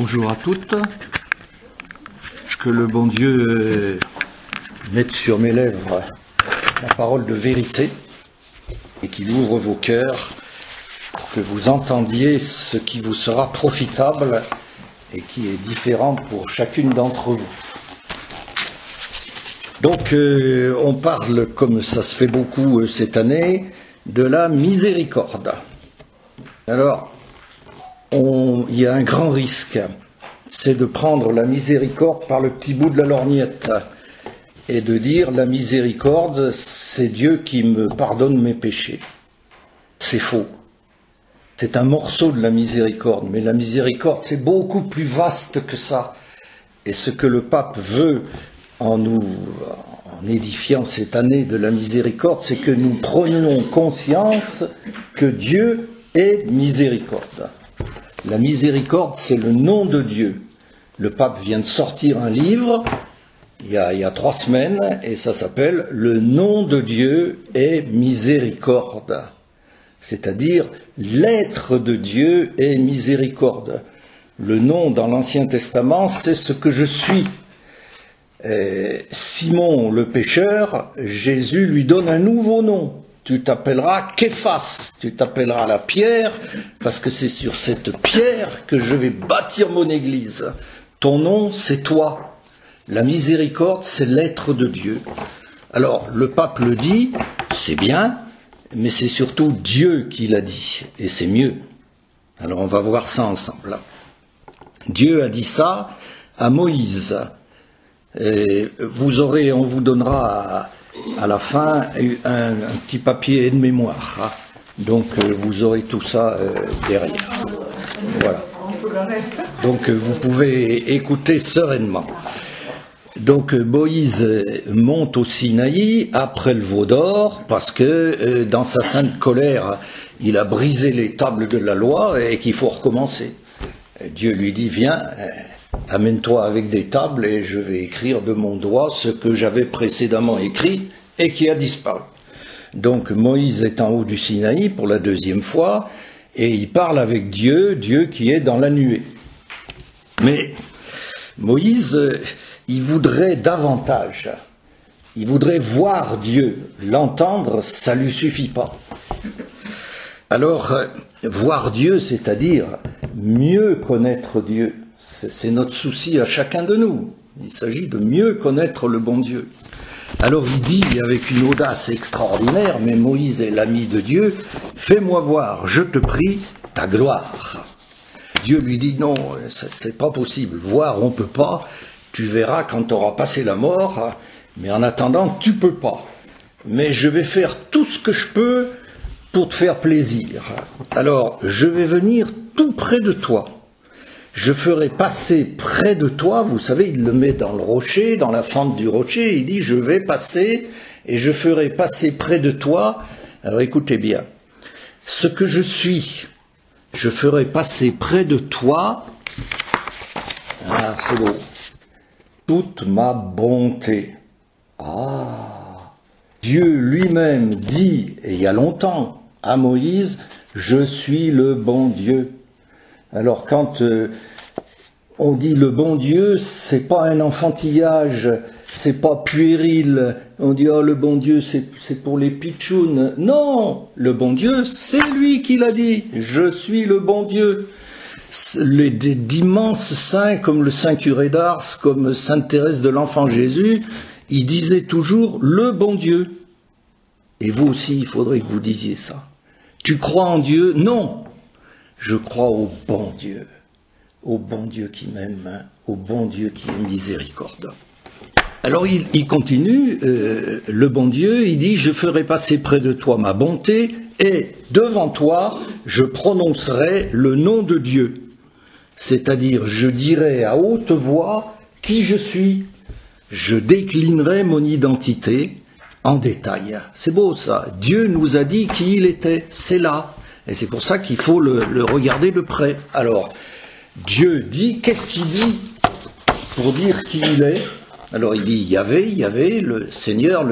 Bonjour à toutes, que le bon Dieu mette sur mes lèvres la parole de vérité et qu'il ouvre vos cœurs pour que vous entendiez ce qui vous sera profitable et qui est différent pour chacune d'entre vous. Donc on parle, comme ça se fait beaucoup cette année, de la miséricorde. Alors, il y a un grand risque, c'est de prendre la miséricorde par le petit bout de la lorgnette et de dire la miséricorde, c'est Dieu qui me pardonne mes péchés. C'est faux. C'est un morceau de la miséricorde, mais la miséricorde, c'est beaucoup plus vaste que ça. Et ce que le pape veut en édifiant cette année de la miséricorde, c'est que nous prenions conscience que Dieu est miséricorde. La miséricorde, c'est le nom de Dieu. Le pape vient de sortir un livre, il y a 3 semaines, et ça s'appelle « Le nom de Dieu est miséricorde ». C'est-à-dire, l'être de Dieu est miséricorde. Le nom dans l'Ancien Testament, c'est ce que je suis. Simon le pécheur, Jésus lui donne un nouveau nom. Tu t'appelleras Képhas, tu t'appelleras la pierre, parce que c'est sur cette pierre que je vais bâtir mon église. Ton nom, c'est toi. La miséricorde, c'est l'être de Dieu. Alors, le pape le dit, c'est bien, mais c'est surtout Dieu qui l'a dit, et c'est mieux. Alors, on va voir ça ensemble. Dieu a dit ça à Moïse. Et on vous donnera à la fin un petit papier aide-mémoire. Donc vous aurez tout ça derrière. Voilà. Donc vous pouvez écouter sereinement. Donc Moïse monte au Sinaï après le veau d'or parce que dans sa sainte colère, il a brisé les tables de la loi et qu'il faut recommencer. Dieu lui dit, viens, amène-toi avec des tables et je vais écrire de mon doigt ce que j'avais précédemment écrit et qui a disparu. Donc Moïse est en haut du Sinaï pour la 2e fois et il parle avec Dieu, Dieu qui est dans la nuée. Mais Moïse, il voudrait davantage. Il voudrait voir Dieu. L'entendre, ça ne lui suffit pas. Alors, voir Dieu, c'est-à-dire mieux connaître Dieu. C'est notre souci à chacun de nous. Il s'agit de mieux connaître le bon Dieu. Alors il dit avec une audace extraordinaire, mais Moïse est l'ami de Dieu, fais-moi voir, je te prie, ta gloire. Dieu lui dit non, c'est pas possible, voir on peut pas, tu verras quand tu auras passé la mort, mais en attendant tu peux pas. Mais je vais faire tout ce que je peux pour te faire plaisir. Alors je vais venir tout près de toi. Je ferai passer près de toi, vous savez, il le met dans le rocher, dans la fente du rocher, il dit, je vais passer et je ferai passer près de toi. Alors écoutez bien, ce que je suis, je ferai passer près de toi, ah c'est beau, toute ma bonté. Ah, Dieu lui-même dit, et il y a longtemps, à Moïse, je suis le bon Dieu. Alors quand on dit le bon Dieu, c'est pas un enfantillage, c'est pas puéril. On dit oh le bon Dieu c'est pour les pitchounes. Non, le bon Dieu c'est lui qui l'a dit. Je suis le bon Dieu. D'immenses saints comme le Saint Curé d'Ars, comme Sainte Thérèse de l'Enfant Jésus, ils disaient toujours le bon Dieu. Et vous aussi, il faudrait que vous disiez ça. Tu crois en Dieu? Non. Je crois au bon Dieu qui m'aime, au bon Dieu qui est miséricorde. Alors il continue, le bon Dieu, il dit, je ferai passer près de toi ma bonté, et devant toi, je prononcerai le nom de Dieu. C'est-à-dire, je dirai à haute voix qui je suis. Je déclinerai mon identité en détail. C'est beau ça. Dieu nous a dit qui il était, c'est là. Et c'est pour ça qu'il faut le regarder de près. Alors, Dieu dit, qu'est-ce qu'il dit pour dire qui il est? Alors il dit Yahvé, le Seigneur,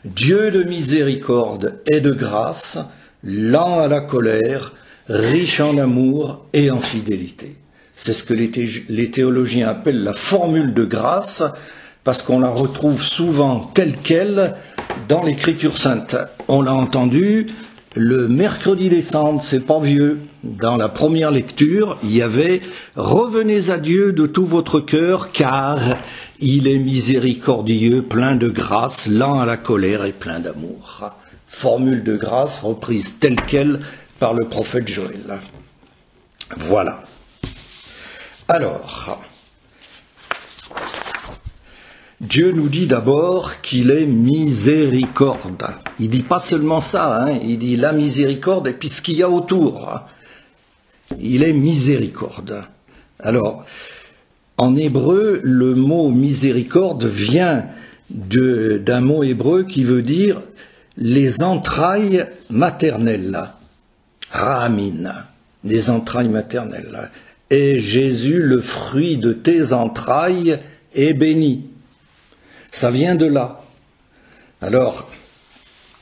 Dieu de miséricorde et de grâce, lent à la colère, riche en amour et en fidélité. C'est ce que les théologiens appellent la formule de grâce, parce qu'on la retrouve souvent telle qu'elle dans l'Écriture sainte. On l'a entendu le mercredi des Cendres, c'est pas vieux. Dans la première lecture, il y avait « Revenez à Dieu de tout votre cœur, car il est miséricordieux, plein de grâce, lent à la colère et plein d'amour. » Formule de grâce reprise telle qu'elle par le prophète Joël. Voilà. Alors, Dieu nous dit d'abord qu'il est miséricorde. Il dit pas seulement ça, hein, il dit la miséricorde et puis ce qu'il y a autour. Il est miséricorde. Alors, en hébreu, le mot miséricorde vient d'un mot hébreu qui veut dire les entrailles maternelles. Rahamin, les entrailles maternelles. Et Jésus, le fruit de tes entrailles, est béni. Ça vient de là. Alors,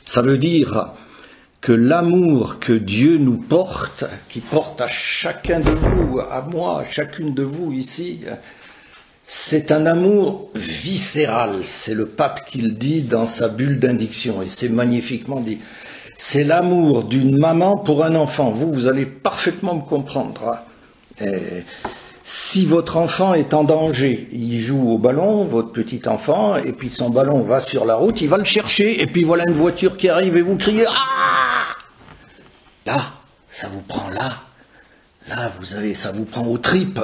ça veut dire que l'amour que Dieu nous porte, qui porte à chacun de vous, à moi, à chacune de vous ici, c'est un amour viscéral. C'est le pape qui le dit dans sa bulle d'indiction, et c'est magnifiquement dit. C'est l'amour d'une maman pour un enfant. Vous allez parfaitement me comprendre. Et si votre enfant est en danger, il joue au ballon, votre petit enfant, et puis son ballon va sur la route, il va le chercher, et puis voilà une voiture qui arrive et vous criez « Ah !» Là, ça vous prend là. Là, ça vous prend aux tripes.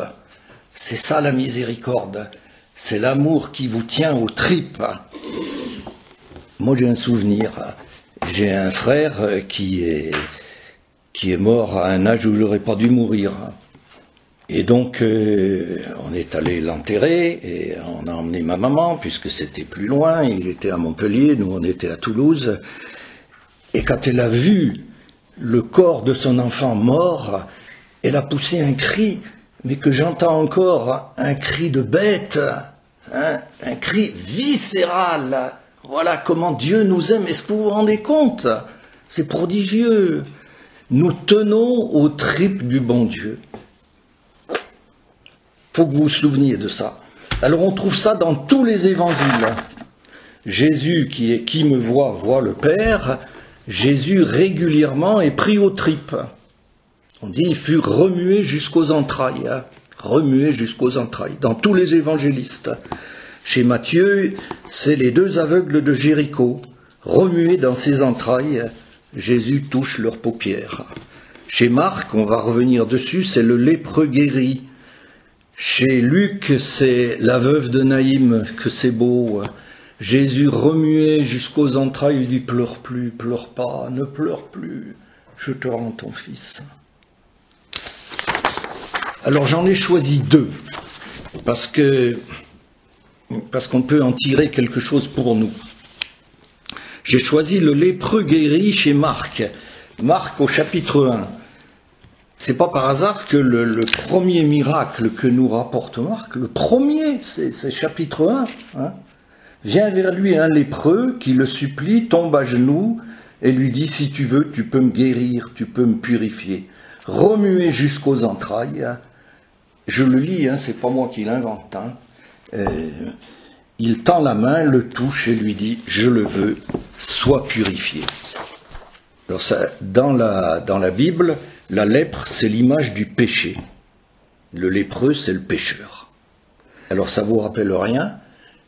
C'est ça la miséricorde. C'est l'amour qui vous tient aux tripes. Moi, j'ai un souvenir. J'ai un frère qui est mort à un âge où il n'aurait pas dû mourir. Et donc, on est allé l'enterrer et on a emmené ma maman, puisque c'était plus loin. Il était à Montpellier, nous on était à Toulouse. Et quand elle a vu le corps de son enfant mort, elle a poussé un cri, mais que j'entends encore, un cri de bête, hein, un cri viscéral. Voilà comment Dieu nous aime. Est-ce que vous vous rendez compte? C'est prodigieux. Nous tenons aux tripes du bon Dieu. Faut que vous vous souveniez de ça. Alors on trouve ça dans tous les évangiles. Jésus qui me voit le Père. Jésus régulièrement est pris aux tripes. On dit il fut remué jusqu'aux entrailles. Hein, remué jusqu'aux entrailles. Dans tous les évangélistes. Chez Matthieu, c'est les deux aveugles de Jéricho. Remués dans ses entrailles, Jésus touche leurs paupières. Chez Marc, on va revenir dessus, c'est le lépreux guéri. Chez Luc, c'est la veuve de Naïm, que c'est beau. Jésus remué jusqu'aux entrailles, il dit « Pleure plus, pleure pas, ne pleure plus, je te rends ton fils. » Alors j'en ai choisi deux, parce qu'on peut en tirer quelque chose pour nous. J'ai choisi le lépreux guéri chez Marc. Marc au chapitre 1. C'est pas par hasard que le premier miracle que nous rapporte Marc, le premier, c'est chapitre 1, hein, vient vers lui un lépreux qui le supplie, tombe à genoux et lui dit « Si tu veux, tu peux me guérir, tu peux me purifier. » Remué jusqu'aux entrailles, hein, je le lis, hein, c'est pas moi qui l'invente, hein, il tend la main, le touche et lui dit « Je le veux, sois purifié. » Alors ça, dans la Bible, la lèpre, c'est l'image du péché. Le lépreux, c'est le pécheur. Alors ça vous rappelle rien?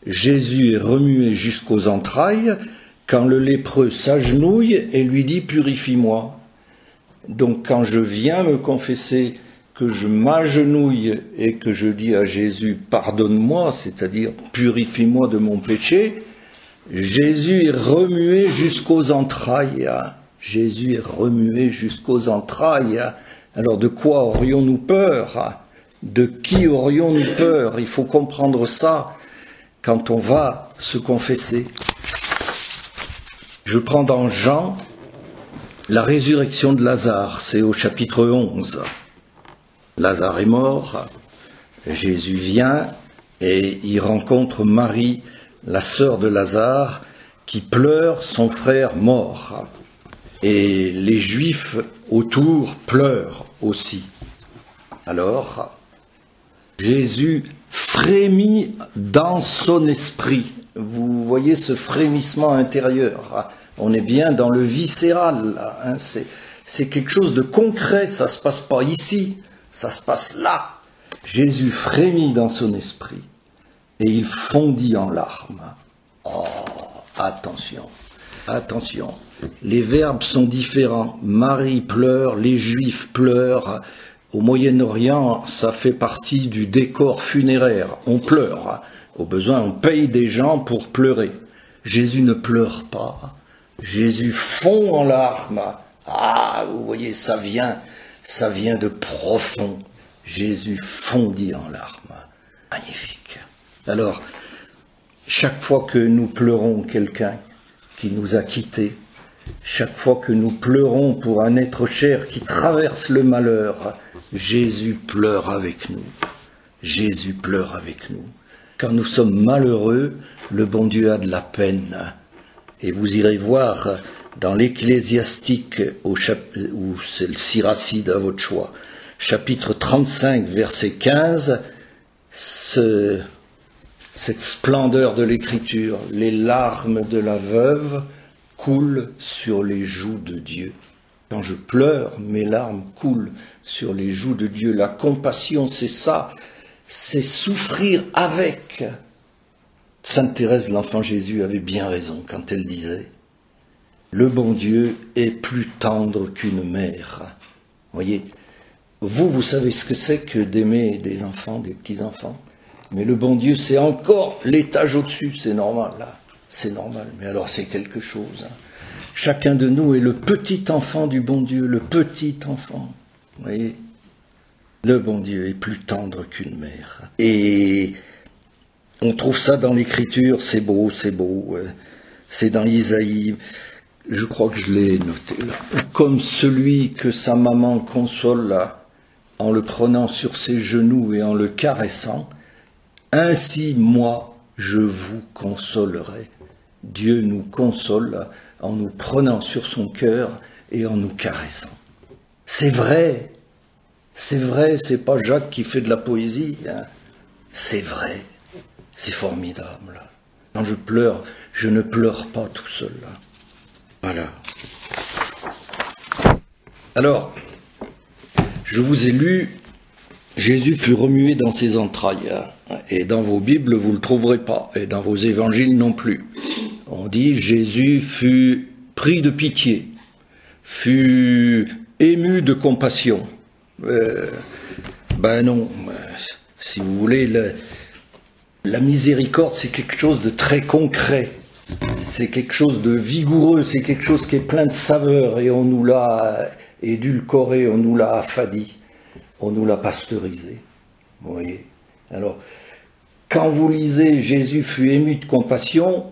Jésus est remué jusqu'aux entrailles quand le lépreux s'agenouille et lui dit « Purifie-moi ». Donc quand je viens me confesser, que je m'agenouille et que je dis à Jésus « Pardonne-moi », c'est-à-dire « Purifie-moi de mon péché », Jésus est remué jusqu'aux entrailles. Jésus est remué jusqu'aux entrailles. Alors de quoi aurions-nous peur? De qui aurions-nous peur? Il faut comprendre ça quand on va se confesser. Je prends dans Jean la résurrection de Lazare, c'est au chapitre 11. Lazare est mort, Jésus vient et il rencontre Marie, la sœur de Lazare, qui pleure son frère mort. Et les Juifs autour pleurent aussi. Alors, Jésus frémit dans son esprit. Vous voyez ce frémissement intérieur. On est bien dans le viscéral, là, hein. C'est quelque chose de concret, ça ne se passe pas ici, ça se passe là. Jésus frémit dans son esprit et il fondit en larmes. Oh, attention, attention. Les verbes sont différents. Marie pleure, les Juifs pleurent. Au Moyen-Orient, ça fait partie du décor funéraire. On pleure. Au besoin, on paye des gens pour pleurer. Jésus ne pleure pas. Jésus fond en larmes. Ah, vous voyez, ça vient de profond. Jésus fondit en larmes. Magnifique. Alors, chaque fois que nous pleurons quelqu'un qui nous a quittés, chaque fois que nous pleurons pour un être cher qui traverse le malheur, Jésus pleure avec nous. Jésus pleure avec nous. Quand nous sommes malheureux, le bon Dieu a de la peine. Et vous irez voir dans l'Ecclésiastique, ou c'est le Siracide à votre choix, chapitre 35, verset 15, cette splendeur de l'Écriture, les larmes de la veuve coulent sur les joues de Dieu. Quand je pleure, mes larmes coulent sur les joues de Dieu. La compassion, c'est ça, c'est souffrir avec. Sainte Thérèse, l'enfant Jésus, avait bien raison quand elle disait « Le bon Dieu est plus tendre qu'une mère ». Voyez, vous savez ce que c'est que d'aimer des enfants, des petits-enfants. Mais le bon Dieu, c'est encore l'étage au-dessus, c'est normal, là. C'est normal, mais alors c'est quelque chose. Hein. Chacun de nous est le petit enfant du bon Dieu, le petit enfant. Vous voyez, le bon Dieu est plus tendre qu'une mère. Et on trouve ça dans l'Écriture, c'est beau, c'est beau. C'est dans Isaïe, je crois que je l'ai noté là. Comme celui que sa maman console là, en le prenant sur ses genoux et en le caressant, ainsi moi je vous consolerai. Dieu nous console là, en nous prenant sur son cœur et en nous caressant. C'est vrai, c'est pas Jacques qui fait de la poésie, hein. C'est vrai, c'est formidable. Quand je pleure, je ne pleure pas tout seul. Là. Voilà. Alors, je vous ai lu, Jésus fut remué dans ses entrailles, hein, et dans vos Bibles, vous ne le trouverez pas, et dans vos évangiles non plus. On dit, Jésus fut pris de pitié, fut ému de compassion. Ben non, si vous voulez, la miséricorde, c'est quelque chose de très concret, c'est quelque chose de vigoureux, c'est quelque chose qui est plein de saveur, et on nous l'a édulcoré, on nous l'a affadi, on nous l'a pasteurisé. Vous voyez ? Alors, quand vous lisez « Jésus fut ému de compassion »,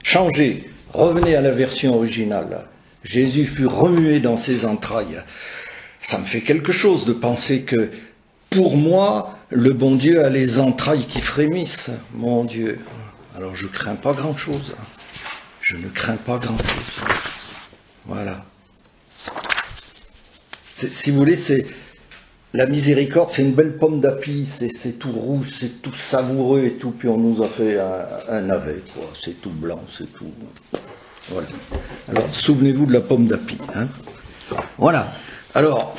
changez, revenez à la version originale. « Jésus fut remué dans ses entrailles ». Ça me fait quelque chose de penser que, pour moi, le bon Dieu a les entrailles qui frémissent. Mon Dieu. Alors je crains pas grand-chose. Je ne crains pas grand-chose. Voilà. Si vous voulez, la miséricorde, c'est une belle pomme d'api. C'est tout rouge, c'est tout savoureux et tout. Puis on nous a fait un navet, quoi. C'est tout blanc, c'est tout. Voilà. Alors souvenez-vous de la pomme d'api. Hein. Voilà. Alors,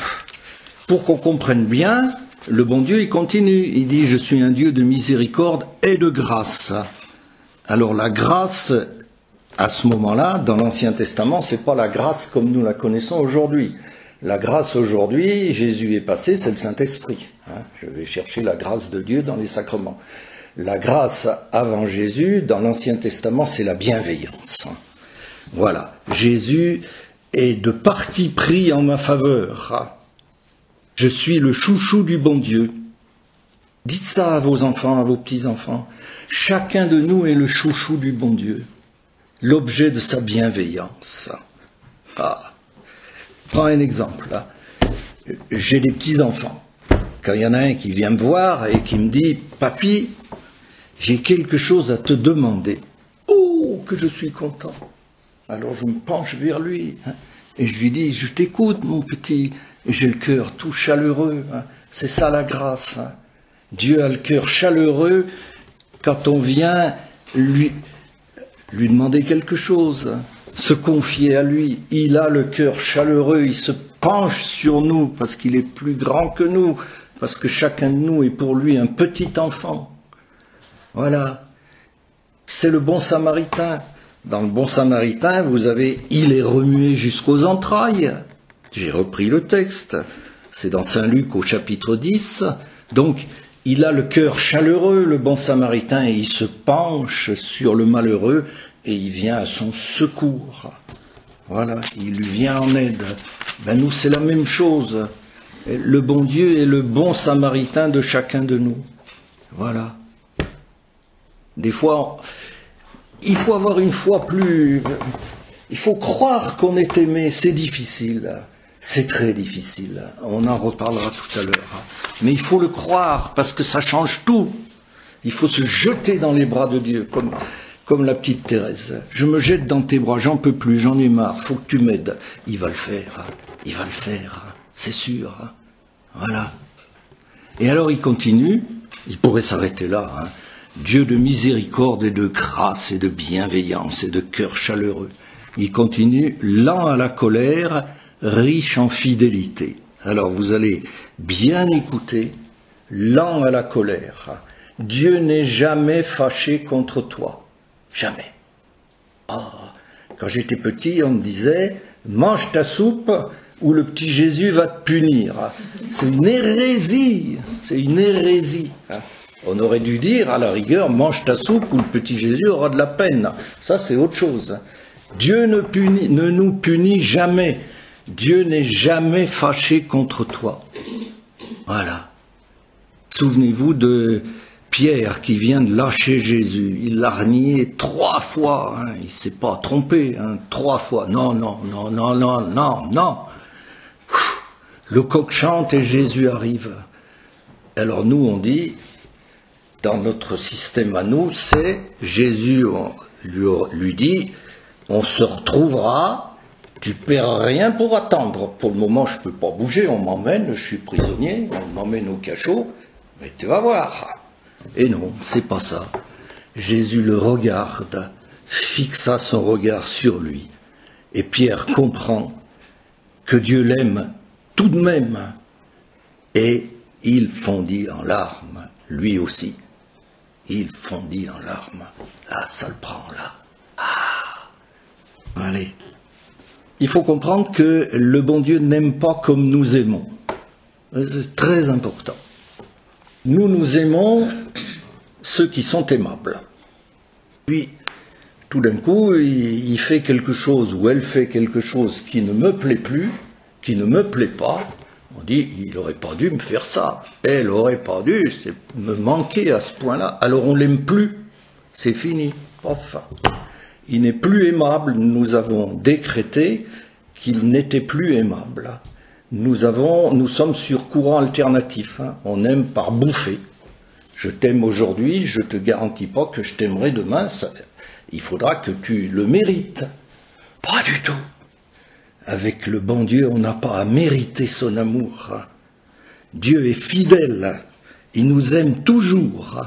pour qu'on comprenne bien, le bon Dieu, il continue. Il dit, je suis un Dieu de miséricorde et de grâce. Alors la grâce, à ce moment-là, dans l'Ancien Testament, c'est pas la grâce comme nous la connaissons aujourd'hui. La grâce aujourd'hui, Jésus est passé, c'est le Saint-Esprit. Hein. Je vais chercher la grâce de Dieu dans les sacrements. La grâce avant Jésus, dans l'Ancien Testament, c'est la bienveillance. Voilà. Jésus est de parti pris en ma faveur. Je suis le chouchou du bon Dieu. Dites ça à vos enfants, à vos petits-enfants. Chacun de nous est le chouchou du bon Dieu, l'objet de sa bienveillance. Ah. Prends un exemple. Là. J'ai des petits-enfants. Quand il y en a un qui vient me voir et qui me dit « Papy, j'ai quelque chose à te demander. » Oh, que je suis content. Alors je me penche vers lui hein, et je lui dis « Je t'écoute, mon petit. » Et j'ai le cœur tout chaleureux. Hein. C'est ça la grâce. Hein. Dieu a le cœur chaleureux quand on vient lui demander quelque chose, se confier à lui. Il a le cœur chaleureux, il se penche sur nous parce qu'il est plus grand que nous, parce que chacun de nous est pour lui un petit enfant. Voilà. C'est le bon samaritain. Dans le bon samaritain, vous avez « il est remué jusqu'aux entrailles ». J'ai repris le texte. C'est dans Saint Luc au chapitre 10. Donc, il a le cœur chaleureux, le bon samaritain, et il se penche sur le malheureux et il vient à son secours. Voilà, il lui vient en aide. Ben nous, c'est la même chose. Le bon Dieu est le bon samaritain de chacun de nous. Voilà. Des fois, il faut avoir une foi plus... Il faut croire qu'on est aimé, c'est difficile. C'est très difficile. On en reparlera tout à l'heure. Mais il faut le croire, parce que ça change tout. Il faut se jeter dans les bras de Dieu, comme la petite Thérèse. Je me jette dans tes bras, j'en peux plus, j'en ai marre, faut que tu m'aides. Il va le faire, c'est sûr. Voilà. Et alors il continue, il pourrait s'arrêter là. Dieu de miséricorde et de grâce et de bienveillance et de cœur chaleureux. Il continue, lent à la colère, riche en fidélité. Alors vous allez bien écouter, lent à la colère. Dieu n'est jamais fâché contre toi. Jamais. Quand j'étais petit, on me disait, mange ta soupe ou le petit Jésus va te punir. C'est une hérésie. C'est une hérésie. On aurait dû dire, à la rigueur, mange ta soupe ou le petit Jésus aura de la peine. Ça, c'est autre chose. Dieu ne nous punit jamais. Dieu n'est jamais fâché contre toi. Voilà. Souvenez-vous de Pierre qui vient de lâcher Jésus. Il l'a renié 3 fois. Il ne s'est pas trompé. 3 fois. Non. Le coq chante et Jésus arrive. Alors nous, on dit, dans notre système à nous, c'est Jésus lui dit, on se retrouvera. Tu perds rien pour attendre. Pour le moment, je ne peux pas bouger, on m'emmène, je suis prisonnier, on m'emmène au cachot, mais tu vas voir. Et non, c'est pas ça. Jésus le regarde, fixa son regard sur lui, et Pierre comprend que Dieu l'aime tout de même, et il fondit en larmes, lui aussi. Il fondit en larmes. Là, ça le prend, là. Allez. Il faut comprendre que le bon Dieu n'aime pas comme nous aimons. C'est très important. Nous aimons ceux qui sont aimables. Puis, tout d'un coup, il fait quelque chose ou elle fait quelque chose qui ne me plaît plus, qui ne me plaît pas. On dit, il n'aurait pas dû me faire ça. Elle n'aurait pas dû me manquer à ce point-là. Alors on ne l'aime plus. C'est fini. Enfin. Il n'est plus aimable, nous avons décrété qu'il n'était plus aimable. Nous sommes sur courant alternatif, on aime par bouffée. Je t'aime aujourd'hui, je ne te garantis pas que je t'aimerai demain, il faudra que tu le mérites. Pas du tout. Avec le bon Dieu, on n'a pas à mériter son amour. Dieu est fidèle, il nous aime toujours.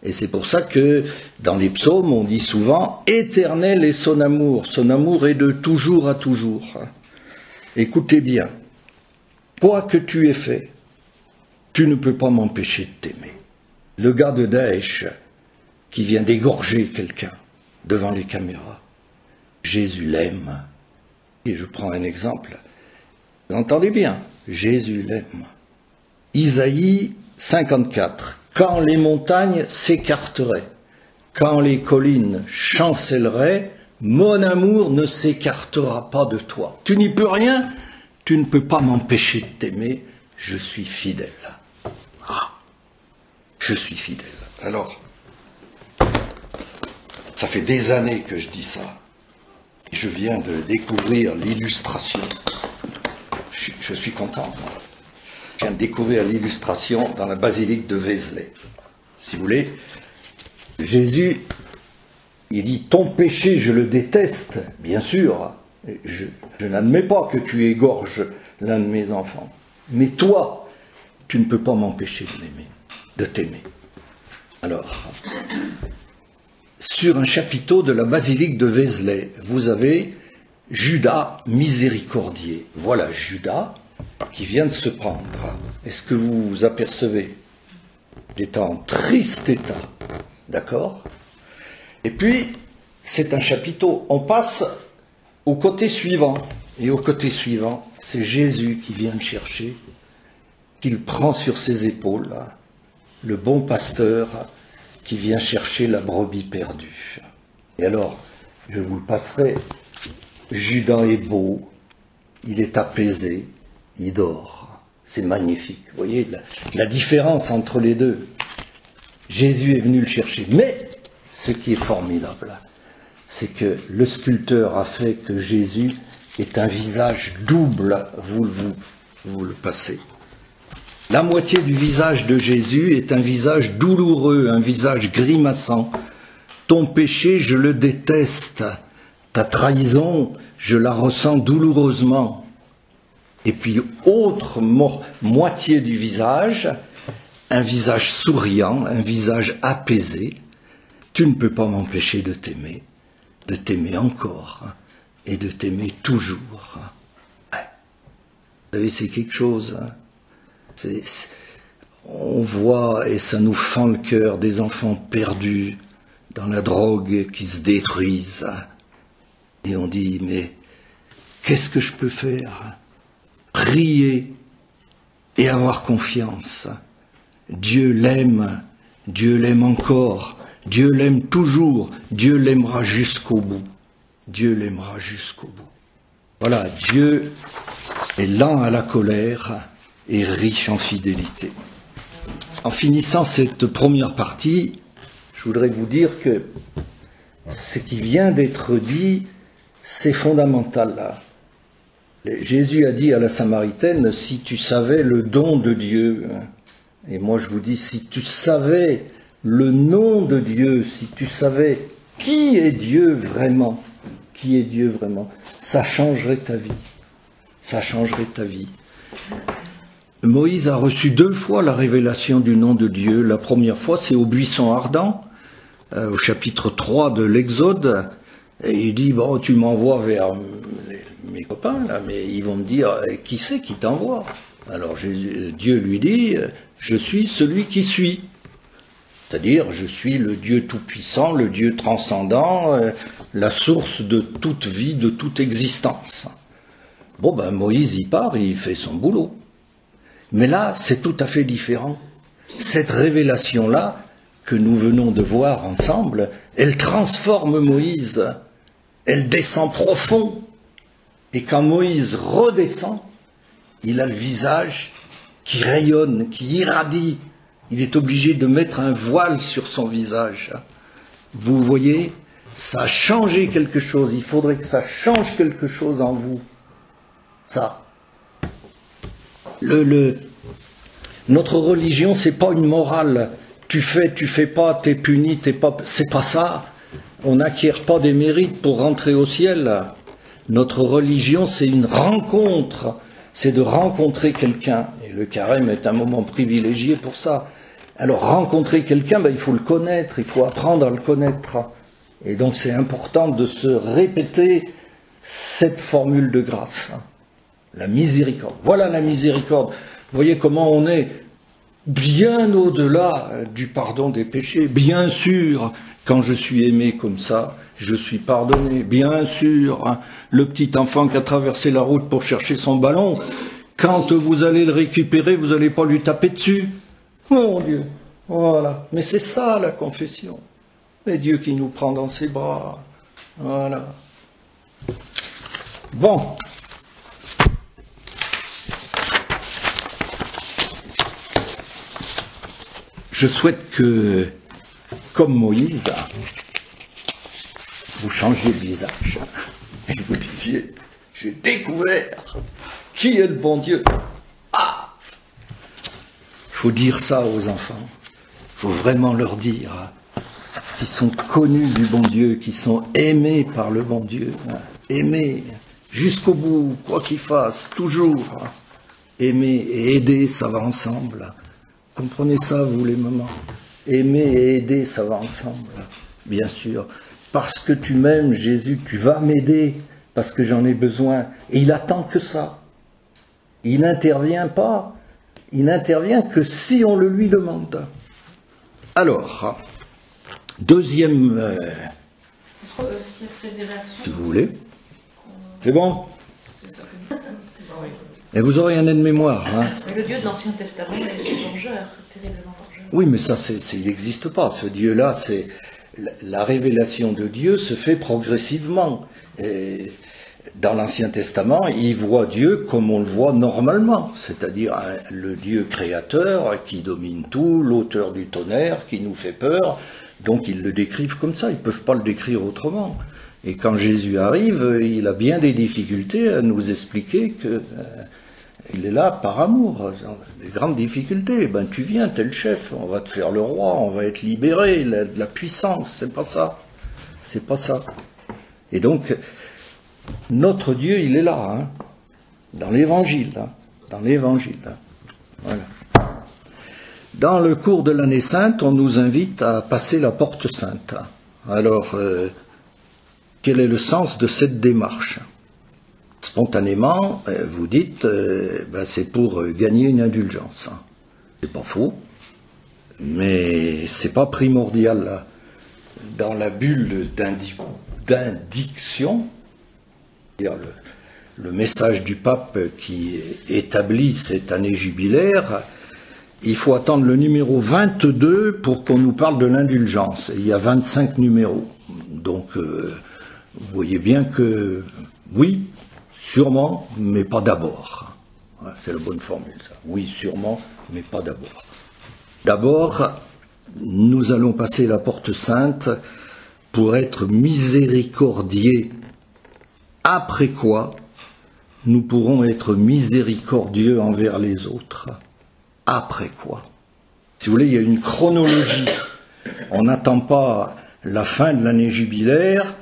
Et c'est pour ça que dans les psaumes, on dit souvent « Éternel est son amour est de toujours à toujours. » Écoutez bien, quoi que tu aies fait, tu ne peux pas m'empêcher de t'aimer. Le gars de Daesh qui vient d'égorger quelqu'un devant les caméras, Jésus l'aime. Et je prends un exemple. Vous entendez bien, Jésus l'aime. Isaïe 54. Quand les montagnes s'écarteraient, quand les collines chancelleraient, mon amour ne s'écartera pas de toi. Tu n'y peux rien, tu ne peux pas m'empêcher de t'aimer, je suis fidèle. Je suis fidèle. Alors, ça fait des années que je dis ça. Je viens de découvrir l'illustration. Je suis content. Je viens de découvrir l'illustration dans la basilique de Vézelay. Si vous voulez, Jésus, il dit « Ton péché, je le déteste, bien sûr. Je n'admets pas que tu égorges l'un de mes enfants. Mais toi, tu ne peux pas m'empêcher de m'aimer, de t'aimer. Alors, sur un chapiteau de la basilique de Vézelay, vous avez Judas miséricordier. Voilà Judas qui vient de se prendre. Est-ce que vous vous apercevez? Il est en triste état. D'accord? Et puis, c'est un chapiteau. On passe au côté suivant. Et au côté suivant, c'est Jésus qui vient le chercher, qu'il prend sur ses épaules, le bon pasteur qui vient chercher la brebis perdue. Et alors, je vous le passerai, Judas est beau, il est apaisé, il dort. C'est magnifique. Vous voyez la différence entre les deux. Jésus est venu le chercher. Mais ce qui est formidable, c'est que le sculpteur a fait que Jésus est un visage double. Vous le passez. La moitié du visage de Jésus est un visage douloureux, un visage grimaçant. Ton péché, je le déteste. Ta trahison, je la ressens douloureusement. Et puis, autre moitié du visage, un visage souriant, un visage apaisé. Tu ne peux pas m'empêcher de t'aimer encore, et de t'aimer toujours. Ouais. Vous savez, c'est quelque chose. On voit, et ça nous fend le cœur, des enfants perdus dans la drogue qui se détruisent. Et on dit, mais qu'est-ce que je peux faire? Prier et avoir confiance. Dieu l'aime encore, Dieu l'aime toujours, Dieu l'aimera jusqu'au bout. Dieu l'aimera jusqu'au bout. Voilà, Dieu est lent à la colère et riche en fidélité. En finissant cette première partie, je voudrais vous dire que ce qui vient d'être dit, c'est fondamental là. Jésus a dit à la Samaritaine, si tu savais le don de Dieu, et moi je vous dis, si tu savais le nom de Dieu, si tu savais qui est Dieu vraiment, ça changerait ta vie. Ça changerait ta vie. Moïse a reçu 2 fois la révélation du nom de Dieu. La première fois, c'est au buisson ardent, au chapitre 3 de l'Exode. Et il dit, bon, tu m'envoies vers mes copains, là, mais ils vont me dire, qui c'est qui t'envoie? Alors Dieu lui dit, je suis celui qui suis. C'est-à-dire, je suis le Dieu tout-puissant, le Dieu transcendant, la source de toute vie, de toute existence. Bon, ben Moïse, il part, il fait son boulot. Mais là, c'est tout à fait différent. Cette révélation-là, que nous venons de voir ensemble, elle transforme Moïse, elle descend profond. Et quand Moïse redescend, il a le visage qui rayonne, qui irradie. Il est obligé de mettre un voile sur son visage. Vous voyez, ça a changé quelque chose. Il faudrait que ça change quelque chose en vous. Ça. Notre religion, c'est pas une morale. Tu fais pas, t'es puni, t'es pas. C'est pas ça. On n'acquiert pas des mérites pour rentrer au ciel. Notre religion, c'est une rencontre. C'est de rencontrer quelqu'un. Et le carême est un moment privilégié pour ça. Alors, rencontrer quelqu'un, ben, il faut le connaître, il faut apprendre à le connaître. Et donc, c'est important de se répéter cette formule de grâce. La miséricorde. Voilà la miséricorde. Vous voyez comment on est bien au-delà du pardon des péchés. Bien sûr, quand je suis aimé comme ça, je suis pardonné. Bien sûr, hein, le petit enfant qui a traversé la route pour chercher son ballon, quand vous allez le récupérer, vous n'allez pas lui taper dessus. Oh mon Dieu, voilà. Mais c'est ça la confession. Et Dieu qui nous prend dans ses bras. Voilà. Bon. Je souhaite que, comme Moïse, vous changiez de visage et vous disiez, j'ai découvert qui est le bon Dieu. Ah! Il faut dire ça aux enfants. Il faut vraiment leur dire qu'ils sont connus du bon Dieu, qu'ils sont aimés par le bon Dieu. Aimés jusqu'au bout, quoi qu'ils fassent, toujours. Aimer et aider, ça va ensemble. Comprenez ça, vous les mamans. Aimer et aider, ça va ensemble, bien sûr. Parce que tu m'aimes, Jésus, tu vas m'aider, parce que j'en ai besoin. Et il attend que ça. Il n'intervient pas. Il n'intervient que si on le lui demande. Alors, deuxième... si vous voulez. C'est bon? Et vous aurez un aide-mémoire. Hein. Mais le Dieu de l'Ancien Testament est vengeur, terriblement vengeur. Oui, mais ça, il n'existe pas. Ce Dieu-là, c'est la révélation de Dieu se fait progressivement. Et dans l'Ancien Testament, il voit Dieu comme on le voit normalement, c'est-à-dire le Dieu créateur qui domine tout, l'auteur du tonnerre, qui nous fait peur. Donc ils le décrivent comme ça, ils ne peuvent pas le décrire autrement. Et quand Jésus arrive, il a bien des difficultés à nous expliquer que il est là par amour, des grandes difficultés. Ben tu viens, t'es le chef, on va te faire le roi, on va être libéré, la puissance, c'est pas ça. C'est pas ça. Et donc, notre Dieu, il est là, hein, dans l'Évangile, hein, dans l'Évangile. Hein. Voilà. Dans le cours de l'année sainte, on nous invite à passer la porte sainte. Alors, quel est le sens de cette démarche? Spontanément, vous dites, c'est pour gagner une indulgence. C'est pas faux, mais c'est pas primordial. Dans la bulle d'indiction, le message du pape qui établit cette année jubilaire, il faut attendre le numéro 22 pour qu'on nous parle de l'indulgence. Il y a 25 numéros. Donc, vous voyez bien que, oui, sûrement, mais pas d'abord. C'est la bonne formule, ça. Oui, sûrement, mais pas d'abord. D'abord, nous allons passer la porte sainte pour être miséricordiés. Après quoi, nous pourrons être miséricordieux envers les autres. Après quoi? Si vous voulez, il y a une chronologie. On n'attend pas la fin de l'année jubilaire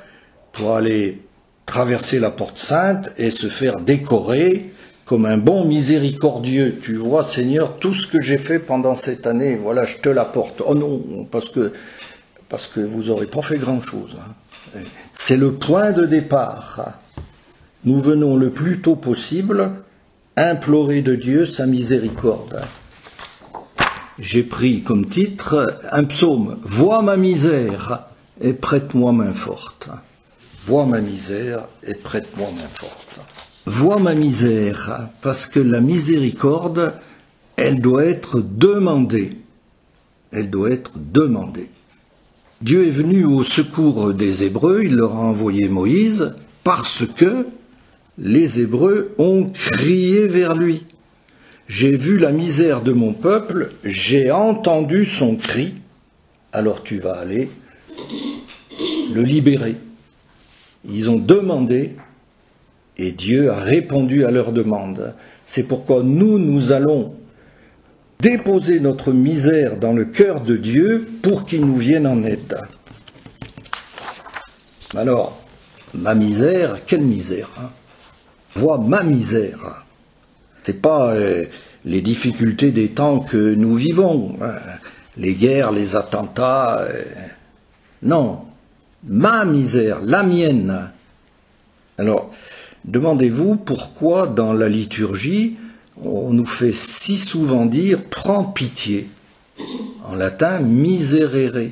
pour aller traverser la porte sainte et se faire décorer comme un bon miséricordieux. Tu vois, Seigneur, tout ce que j'ai fait pendant cette année, voilà, je te l'apporte. Oh non, parce que vous n'aurez pas fait grand-chose. Hein. C'est le point de départ. Nous venons le plus tôt possible implorer de Dieu sa miséricorde. J'ai pris comme titre un psaume, « Vois ma misère et prête-moi main forte ». Vois ma misère et prête-moi main forte. Vois ma misère, parce que la miséricorde, elle doit être demandée. Elle doit être demandée. Dieu est venu au secours des Hébreux, il leur a envoyé Moïse, parce que les Hébreux ont crié vers lui. J'ai vu la misère de mon peuple, j'ai entendu son cri, alors tu vas aller le libérer. Ils ont demandé et Dieu a répondu à leur demande. C'est pourquoi nous allons déposer notre misère dans le cœur de Dieu pour qu'il nous vienne en aide. Alors, ma misère, quelle misère, hein? Vois ma misère. C'est pas les difficultés des temps que nous vivons, hein, les guerres, les attentats. Non, ma misère, la mienne. Alors, demandez-vous pourquoi dans la liturgie, on nous fait si souvent dire « prends pitié ». En latin, « miserere ».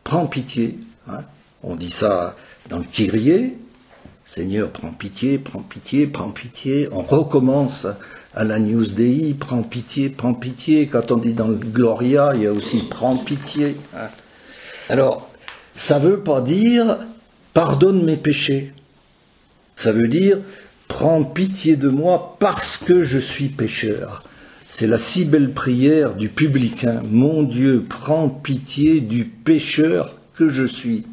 Prends pitié. Hein. On dit ça dans le Kyrie. Seigneur, prends pitié, prends pitié, prends pitié. On recommence à la News Dei, prends pitié, prends pitié. Quand on dit dans le Gloria, il y a aussi prends pitié. Hein. Alors, ça ne veut pas dire pardonne mes péchés. Ça veut dire prends pitié de moi parce que je suis pécheur. C'est la si belle prière du publicain. Mon Dieu, prends pitié du pécheur que je suis.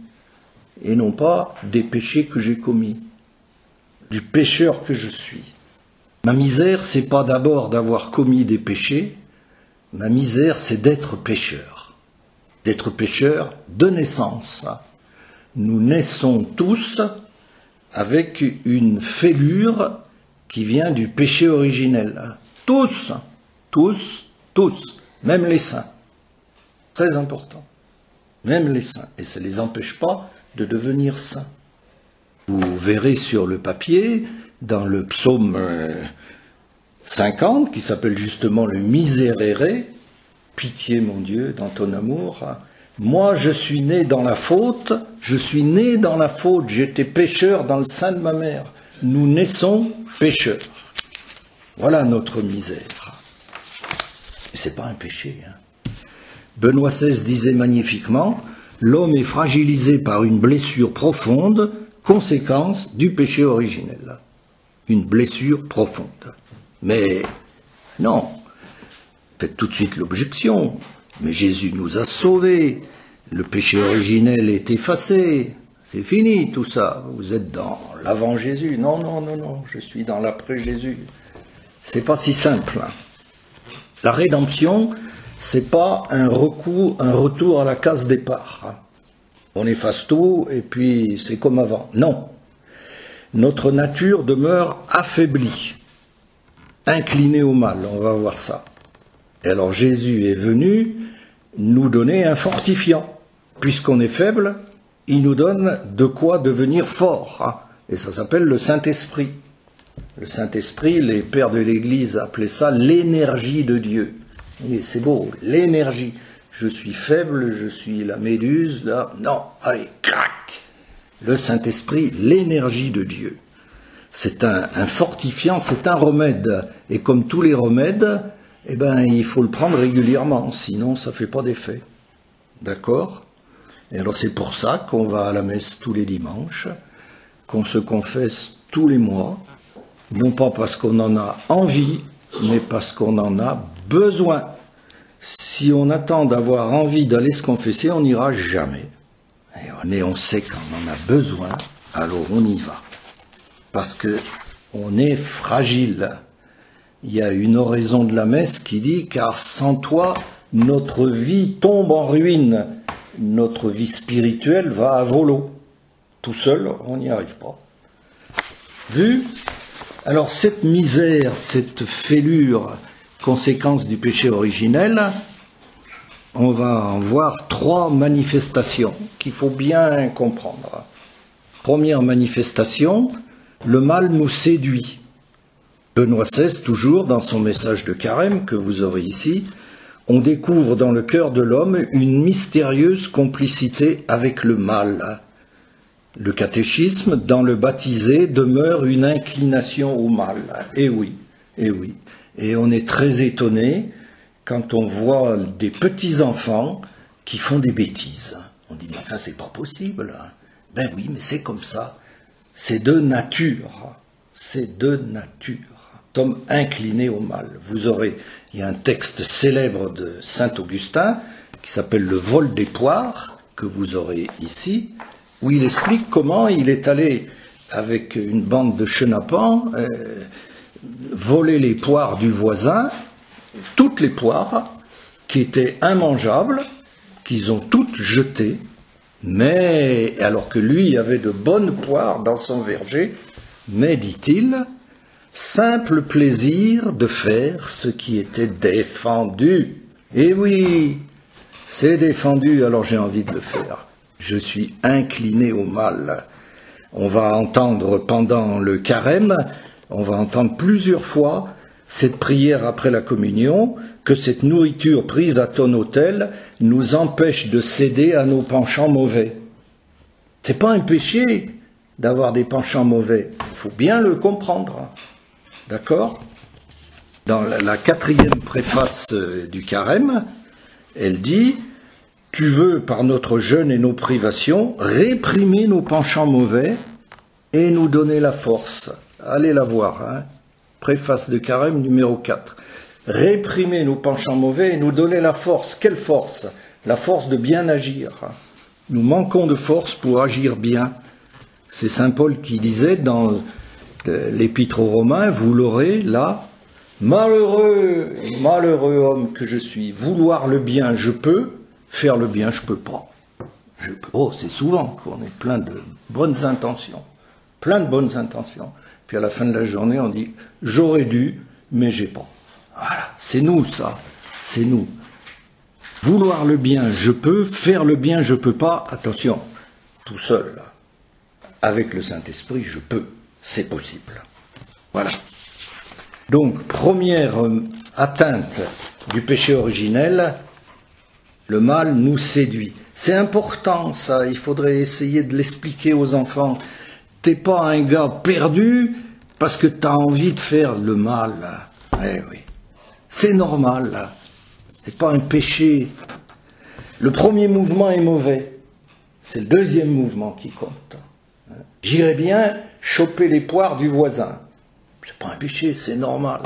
Et non pas des péchés que j'ai commis. Du pécheur que je suis. Ma misère, c'est pas d'abord d'avoir commis des péchés. Ma misère, c'est d'être pécheur. D'être pécheur de naissance. Nous naissons tous avec une fêlure qui vient du péché originel. Tous, tous, tous. même les saints. Très important. Même les saints. Et ça ne les empêche pas de devenir saints. Vous verrez sur le papier, dans le psaume 50, qui s'appelle justement le Miserere, pitié mon Dieu dans ton amour, moi je suis né dans la faute, j'étais pécheur dans le sein de ma mère. Nous naissons pécheurs. Voilà notre misère. Et c'est pas un péché. Benoît XVI disait magnifiquement, l'homme est fragilisé par une blessure profonde, conséquence du péché originel. Une blessure profonde. Mais non, faites tout de suite l'objection. Mais Jésus nous a sauvés. Le péché originel est effacé. C'est fini tout ça. Vous êtes dans l'avant Jésus. Non, non, non, non. Je suis dans l'après Jésus. C'est pas si simple. La rédemption, c'est pas un retour à la case départ. On efface tout et puis c'est comme avant. Non. Notre nature demeure affaiblie, inclinée au mal. On va voir ça. Et alors Jésus est venu nous donner un fortifiant. Puisqu'on est faible, il nous donne de quoi devenir fort. Et ça s'appelle le Saint-Esprit. Le Saint-Esprit, les pères de l'Église appelaient ça l'énergie de Dieu. Et c'est beau, l'énergie. Je suis faible, je suis la méduse, là. Non, allez, crac. Le Saint-Esprit, l'énergie de Dieu. C'est un fortifiant, c'est un remède. Et comme tous les remèdes, eh ben, il faut le prendre régulièrement, sinon ça ne fait pas d'effet. D'accord ? Et alors c'est pour ça qu'on va à la messe tous les dimanches, qu'on se confesse tous les mois, non pas parce qu'on en a envie, mais parce qu'on en a besoin. Si on attend d'avoir envie d'aller se confesser, on n'ira jamais. Mais on sait qu'on en a besoin, alors on y va. Parce que on est fragile. Il y a une oraison de la messe qui dit « Car sans toi, notre vie tombe en ruine. Notre vie spirituelle va à volo. Tout seul, on n'y arrive pas. » Vu ? Alors cette misère, cette fêlure, conséquence du péché originel, on va en voir 3 manifestations qu'il faut bien comprendre. Première manifestation, le mal nous séduit. Benoît XVI, toujours dans son message de carême que vous aurez ici, on découvre dans le cœur de l'homme une mystérieuse complicité avec le mal. Le catéchisme, dans le baptisé, demeure une inclination au mal. Eh oui, eh oui. Et on est très étonné quand on voit des petits-enfants qui font des bêtises. On dit, mais enfin, c'est pas possible. Ben oui, mais c'est comme ça. C'est de nature. C'est de nature. Nous sommes inclinés au mal. Il y a un texte célèbre de saint Augustin qui s'appelle le vol des poires, que vous aurez ici, où il explique comment il est allé avec une bande de chenapans voler les poires du voisin, toutes les poires qui étaient immangeables, qu'ils ont toutes jetées, mais alors que lui avait de bonnes poires dans son verger, mais dit-il, simple plaisir de faire ce qui était défendu. Eh oui, c'est défendu, alors j'ai envie de le faire. Je suis incliné au mal. On va entendre pendant le carême, on va entendre plusieurs fois cette prière après la communion, que cette nourriture prise à ton autel nous empêche de céder à nos penchants mauvais. C'est pas un péché d'avoir des penchants mauvais, il faut bien le comprendre. D'accord ? Dans la 4e préface du carême, elle dit « Tu veux, par notre jeûne et nos privations, réprimer nos penchants mauvais et nous donner la force. » Allez la voir, hein. Préface de carême numéro 4. « Réprimer nos penchants mauvais et nous donner la force. » Quelle force ? La force de bien agir. Nous manquons de force pour agir bien. C'est saint Paul qui disait dans l'Épître aux Romains, vous l'aurez là, malheureux, malheureux homme que je suis, vouloir le bien je peux, faire le bien je peux pas. Oh, c'est souvent qu'on est plein de bonnes intentions, puis à la fin de la journée on dit j'aurais dû, mais j'ai pas. Voilà, c'est nous ça, c'est nous. Vouloir le bien, je peux. Faire le bien, je peux pas. Attention, tout seul, là. Avec le Saint-Esprit, je peux. C'est possible. Voilà. Donc, première atteinte du péché originel, le mal nous séduit. C'est important, ça. Il faudrait essayer de l'expliquer aux enfants. T'es pas un gars perdu parce que t'as envie de faire le mal. Eh oui. C'est normal. C'est pas un péché. Le premier mouvement est mauvais. C'est le deuxième mouvement qui compte. J'irais bien choper les poires du voisin. C'est pas un péché, c'est normal.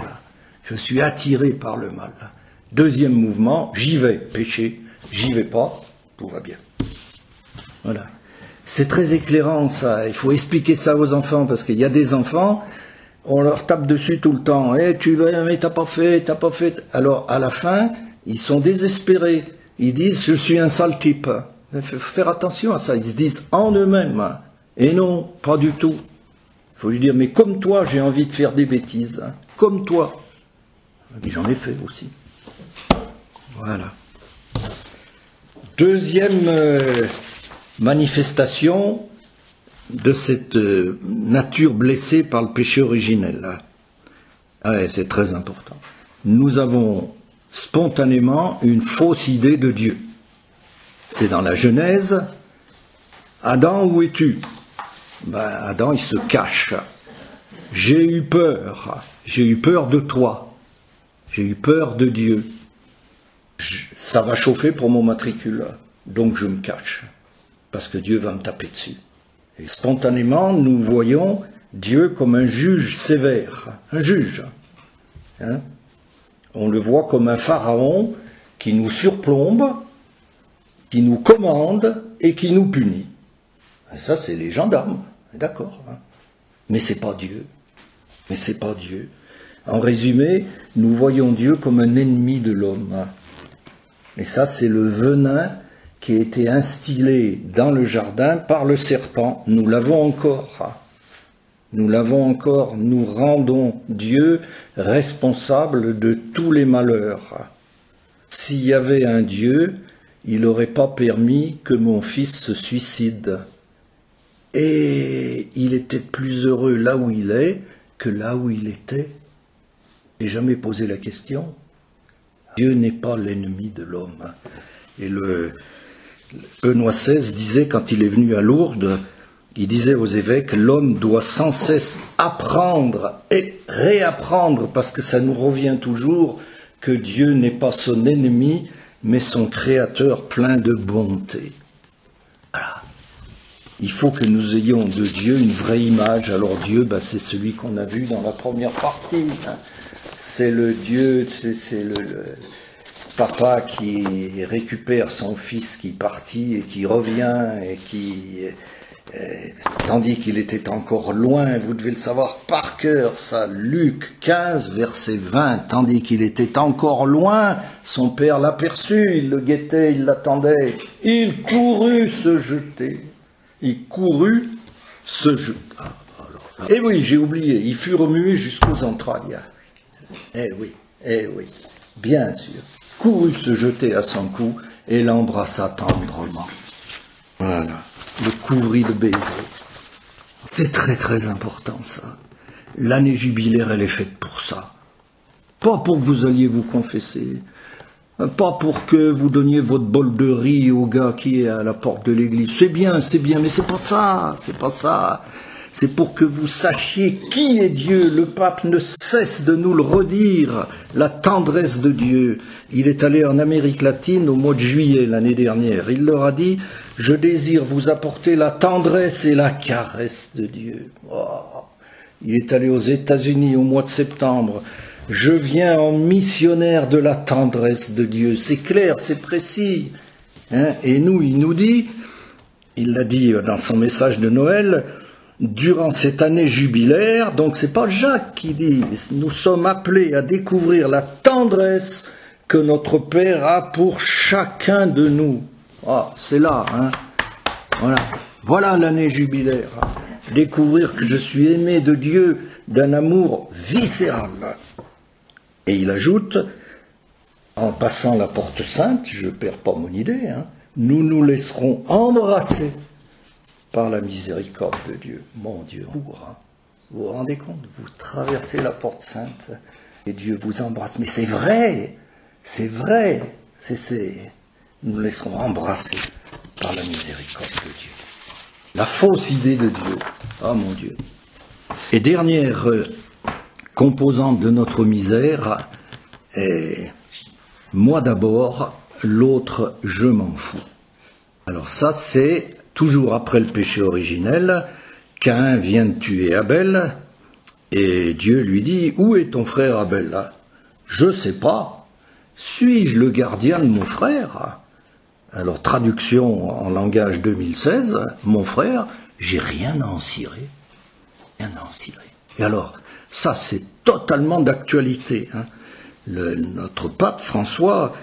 Je suis attiré par le mal. Deuxième mouvement, j'y vais. Péché, j'y vais pas, tout va bien. Voilà. C'est très éclairant, ça. Il faut expliquer ça aux enfants, parce qu'il y a des enfants, on leur tape dessus tout le temps. Eh, tu vas, mais t'as pas fait. Alors, à la fin, ils sont désespérés. Ils disent, je suis un sale type. Il faut faire attention à ça. Ils se disent en eux-mêmes. Et non, pas du tout. Il faut lui dire, mais comme toi, j'ai envie de faire des bêtises. Comme toi. J'en ai fait aussi. Voilà. Deuxième manifestation de cette nature blessée par le péché originel. Ouais, c'est très important. Nous avons spontanément une fausse idée de Dieu. C'est dans la Genèse. Adam, où es-tu? Adam, il se cache. J'ai eu peur de toi. J'ai eu peur de Dieu. Ça va chauffer pour mon matricule, donc je me cache, parce que Dieu va me taper dessus. Et spontanément, nous voyons Dieu comme un juge sévère, un juge. Hein? On le voit comme un pharaon qui nous surplombe, qui nous commande et qui nous punit. Et ça, c'est les gendarmes, d'accord. Hein? Mais c'est pas Dieu. Mais c'est pas Dieu. En résumé, nous voyons Dieu comme un ennemi de l'homme. Et ça, c'est le venin qui a été instillé dans le jardin par le serpent. Nous l'avons encore. Nous l'avons encore. Nous rendons Dieu responsable de tous les malheurs. S'il y avait un Dieu, il n'aurait pas permis que mon fils se suicide. Et il était plus heureux là où il est que là où il était. J'ai jamais posé la question. Dieu n'est pas l'ennemi de l'homme. Et le Benoît XVI disait, quand il est venu à Lourdes, il disait aux évêques, l'homme doit sans cesse apprendre et réapprendre, parce que ça nous revient toujours, que Dieu n'est pas son ennemi, mais son créateur plein de bonté. Voilà. Il faut que nous ayons de Dieu une vraie image. Alors Dieu, c'est celui qu'on a vu dans la première partie. C'est le Dieu, c'est le papa qui récupère son fils qui partit et qui revient et qui, tandis qu'il était encore loin, vous devez le savoir par cœur, ça, Luc 15, verset 20, tandis qu'il était encore loin, son père l'aperçut, il le guettait, il l'attendait, il courut se jeter, Et oui, j'ai oublié, il fut remué jusqu'aux entrailles. Eh oui, bien sûr. Courut se jeter à son cou et l'embrassa tendrement. Voilà, le couvrit de baisers. C'est très très important ça. L'année jubilaire, elle est faite pour ça. Pas pour que vous alliez vous confesser. Pas pour que vous donniez votre bol de riz au gars qui est à la porte de l'église. C'est bien, mais c'est pas ça. C'est pour que vous sachiez qui est Dieu. Le pape ne cesse de nous le redire, la tendresse de Dieu. Il est allé en Amérique latine au mois de juillet l'année dernière. Il leur a dit, je désire vous apporter la tendresse et la caresse de Dieu. Oh. Il est allé aux États-Unis au mois de septembre. Je viens en missionnaire de la tendresse de Dieu. C'est clair, c'est précis. Et nous, il nous dit, il l'a dit dans son message de Noël, durant cette année jubilaire, donc c'est pas Jacques qui dit, nous sommes appelés à découvrir la tendresse que notre Père a pour chacun de nous. Ah, c'est là, Voilà l'année jubilaire. Découvrir que je suis aimé de Dieu d'un amour viscéral. Et il ajoute, En passant la porte sainte, je ne perds pas mon idée, hein, nous nous laisserons embrasser par la miséricorde de Dieu. Mon Dieu, vous vous rendez compte, vous traversez la porte sainte et Dieu vous embrasse. Mais c'est vrai, nous nous laisserons embrasser par la miséricorde de Dieu. La fausse idée de Dieu, oh mon Dieu. Et dernière composante de notre misère est moi d'abord, l'autre je m'en fous. Alors ça c'est toujours après le péché originel. Caïn vient de tuer Abel et Dieu lui dit « Où est ton frère Abel ?» Je sais pas. Suis-je le gardien de mon frère ? Alors traduction en langage 2016, mon frère, j'ai rien à en cirer. Rien à en cirer. Et alors, ça c'est totalement d'actualité. Hein. Notre pape François,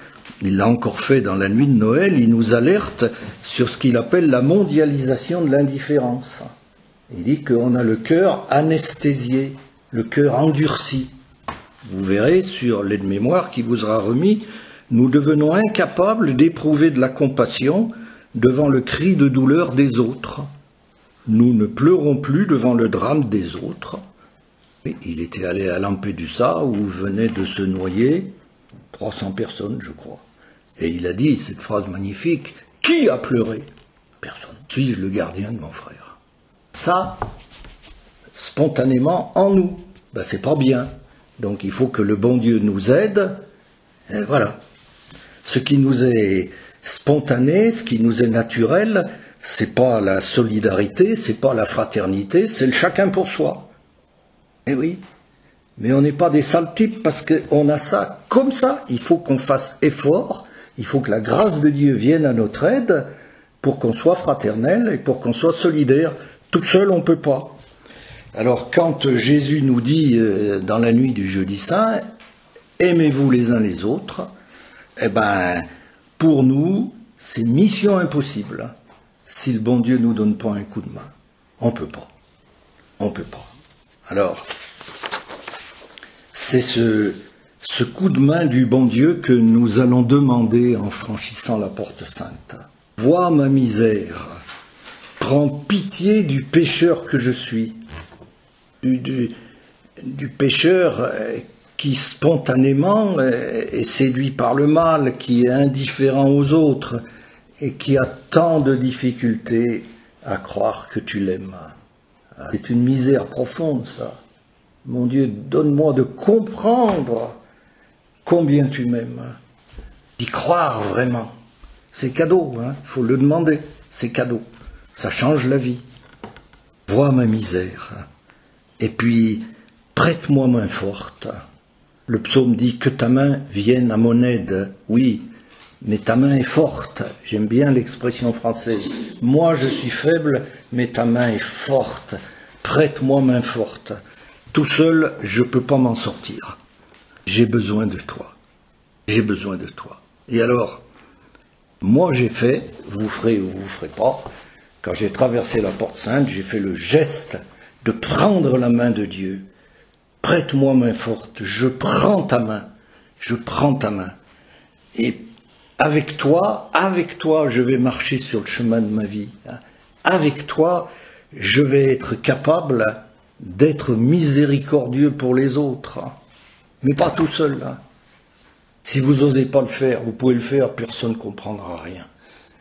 il l'a encore fait dans la nuit de Noël, il nous alerte sur ce qu'il appelle la mondialisation de l'indifférence. Il dit qu'on a le cœur anesthésié, le cœur endurci. Vous verrez sur l'aide-mémoire qui vous sera remis, nous devenons incapables d'éprouver de la compassion devant le cri de douleur des autres. Nous ne pleurons plus devant le drame des autres. Il était allé à Lampedusa où venaient de se noyer 300 personnes, je crois. Et il a dit cette phrase magnifique, « Qui a pleuré ?» Personne. Suis-je le gardien de mon frère ? Ça, spontanément, en nous, ben, c'est pas bien. Donc il faut que le bon Dieu nous aide. Et voilà. Ce qui nous est spontané, ce qui nous est naturel, c'est pas la solidarité, c'est pas la fraternité, c'est le chacun pour soi. Eh oui, mais on n'est pas des sales types parce qu'on a ça comme ça. Il faut qu'on fasse effort, il faut que la grâce de Dieu vienne à notre aide pour qu'on soit fraternel et pour qu'on soit solidaire. Tout seul, on ne peut pas. Alors quand Jésus nous dit dans la nuit du jeudi saint, aimez-vous les uns les autres, eh ben, pour nous, c'est mission impossible. Si le bon Dieu ne nous donne pas un coup de main, on ne peut pas. On ne peut pas. Alors, c'est ce coup de main du bon Dieu que nous allons demander en franchissant la porte sainte. Vois ma misère, prends pitié du pécheur que je suis, du pécheur qui spontanément est séduit par le mal, qui est indifférent aux autres et qui a tant de difficultés à croire que tu l'aimes. C'est une misère profonde, ça. Mon Dieu, donne-moi de comprendre combien tu m'aimes, d'y croire vraiment. C'est cadeau, hein, faut le demander, c'est cadeau. Ça change la vie. Vois ma misère. Et puis, prête-moi main forte. Le psaume dit que ta main vienne à mon aide. Oui, mais ta main est forte. J'aime bien l'expression française. Moi, je suis faible, mais ta main est forte. Prête-moi main forte. Tout seul, je ne peux pas m'en sortir. J'ai besoin de toi. J'ai besoin de toi. Et alors, moi j'ai fait, vous ferez ou vous ferez pas, quand j'ai traversé la porte sainte, j'ai fait le geste de prendre la main de Dieu. Prête-moi main forte, je prends ta main, je prends ta main. Et avec toi, je vais marcher sur le chemin de ma vie. Avec toi, je vais être capable d'être miséricordieux pour les autres. Mais pas tout seul. Si vous n'osez pas le faire, vous pouvez le faire, personne ne comprendra rien.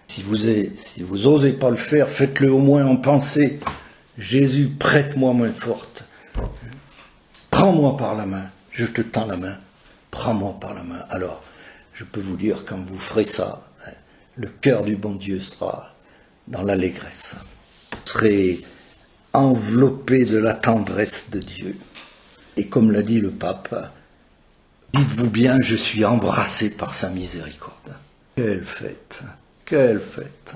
Si vous n'osez pas le faire, faites-le au moins en pensée. Jésus, prête-moi main forte. Prends-moi par la main. Je te tends la main. Prends-moi par la main. Alors, je peux vous dire, quand vous ferez ça, le cœur du bon Dieu sera dans l'allégresse. Vous serez enveloppé de la tendresse de Dieu. Et comme l'a dit le pape, dites-vous bien, je suis embrassé par sa miséricorde. Quelle fête, quelle fête.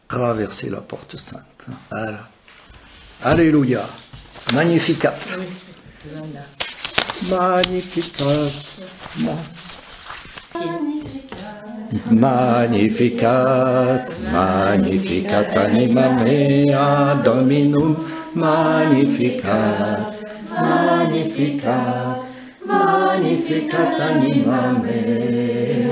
Traverser la porte sainte. Voilà. Alléluia. Magnificat. Magnificat. Magnificat. Magnificat anima mea Dominum. Magnificat. Magnificat. magnificat anima me.